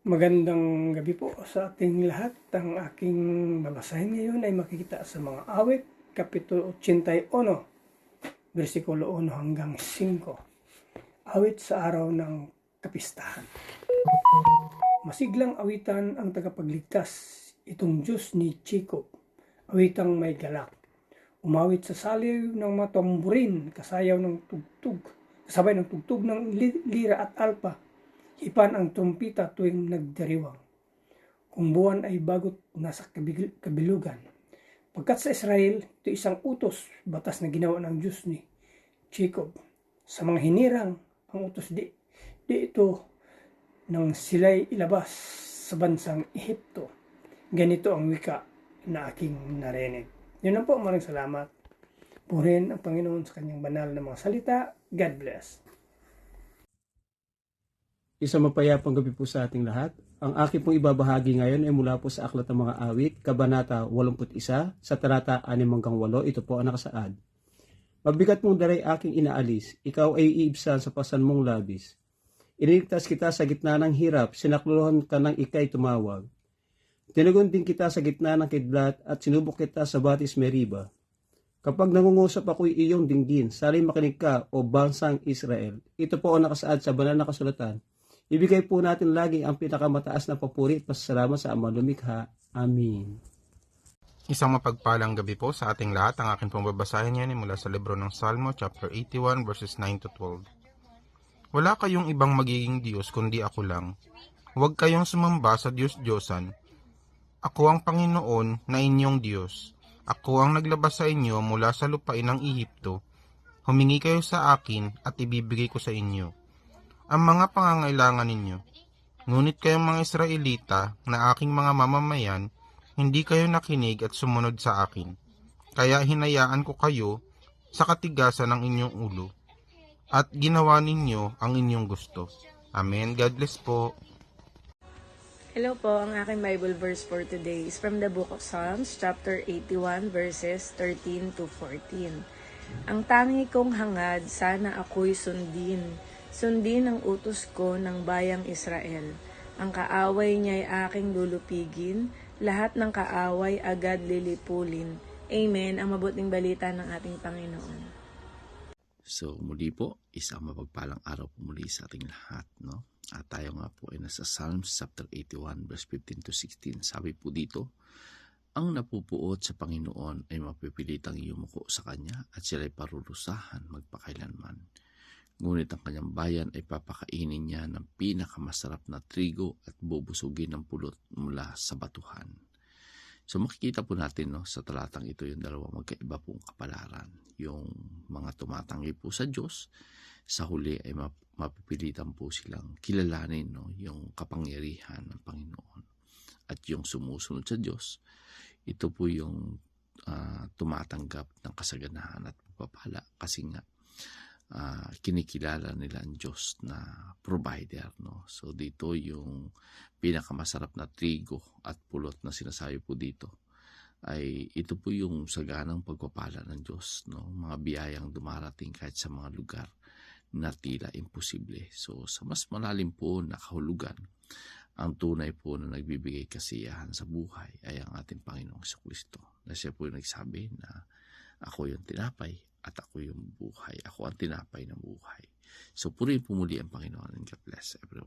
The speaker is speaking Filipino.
Magandang gabi po sa ating lahat. Ang aking babasahin ngayon ay makikita sa mga awit, Kapitulo 81, versikulo 1 hanggang 5. Awit sa araw ng kapistahan. Masiglang awitan ang tagapagligtas, itong Diyos ni Jacob, awitang may galak. Umawit sa saliw ng matamburin, kasabay ng tugtog ng lira at alpa. Hipan ang trumpita tuwing nagdiriwang. Kung buwan ay bagot nasa kabilugan. Pagkat sa Israel, ito isang utos, batas na ginawa ng Diyos ni Jacob. Sa mga hinirang, ang utos di ito nang sila'y ilabas sa bansang Ehipto. Ganito ang wika na aking narinig. Yun lang po, maraming salamat. Purihin ang Panginoon sa kanyang banal na mga salita. God bless. Isang mapayapang gabi po sa ating lahat. Ang aking pong ibabahagi ngayon ay mula po sa Aklat ng Mga Awit, Kabanata 81, sa talata 6 hanggang 8. Ito po ang nakasaad. Mabigat mong daray aking inaalis, ikaw ay iibsan sa pasan mong labis. Iniligtas kita sa gitna ng hirap, sinakluluhan ka ng ikay tumawag. Tinugon din kita sa gitna ng kidlat at sinubok kita sa batis Meriba. Kapag nangungusap ako'y iyong dinggin, salay makinig ka o bansang Israel. Ito po ang nakasaad sa banal na kasulatan. Ibigay po natin lagi ang pinakamataas na papuri at pasasalamat sa Ama Lumikha. Amen. Isang mapagpalang gabi po sa ating lahat. Ang akin pong babasahin yan ay mula sa libro ng Salmo, chapter 81, verses 9 to 12. Wala kayong ibang magiging Diyos kundi ako lang. Huwag kayong sumamba sa Diyos-Diyosan. Ako ang Panginoon na inyong Diyos. Ako ang naglabas sa inyo mula sa lupain ng Ehipto. Humingi kayo sa akin at ibibigay ko sa inyo ang mga pangangailangan ninyo. Ngunit kayong mga Israelita na aking mga mamamayan, hindi kayo nakinig at sumunod sa akin. Kaya hinayaan ko kayo sa katigasan ng inyong ulo at ginawa ninyo ang inyong gusto. Amen. God bless po. Hello po, ang aking Bible verse for today is from the book of Psalms, chapter 81, verses 13 to 14. Ang tangi kong hangad, sana ako'y sundin. Sundin ang utos ko ng bayang Israel. Ang kaaway niya'y aking lulupigin, lahat ng kaaway agad lilipulin. Amen, ang mabuting balita ng ating Panginoon. So muli po, isang mapagpalang araw po muli sa ating lahat, no? At tayo nga po ay nasa Psalms chapter 81 verse 15 to 16. Sabi po dito, ang napupuot sa Panginoon ay mapipilitang yumuko sa Kanya at sila'y parurusahan magpakailanman. Ngunit ang kanyang bayan ay papakainin niya ng pinakamasarap na trigo at bubusugin ng pulot mula sa batuhan. So makikita po natin, no, sa talatang ito yung dalawang magkaiba pong kapalaran. Yung mga tumatanggi po sa Diyos, sa huli ay mapipilitan po silang kilalanin, no, yung kapangyarihan ng Panginoon. At yung sumusunod sa Diyos, ito po yung tumatanggap ng kasaganahan at pagpapala kasi nga kinikilala nila ang Diyos na provider, no? So dito yung pinakamasarap na trigo at pulot na sinasabi po dito ay ito po yung saganang pagpapala ng Diyos, no? Mga biyayang dumarating kahit sa mga lugar na tila imposible. So sa mas malalim po na kahulugan, ang tunay po na nagbibigay kasiyahan sa buhay ay ang ating Panginoong Jesucristo. Na siya po yung nagsabi na ako yung tinapay at ako yung buhay. Ako ang tinapay ng buhay. So purihin po muli ang Panginoon, and God bless everyone.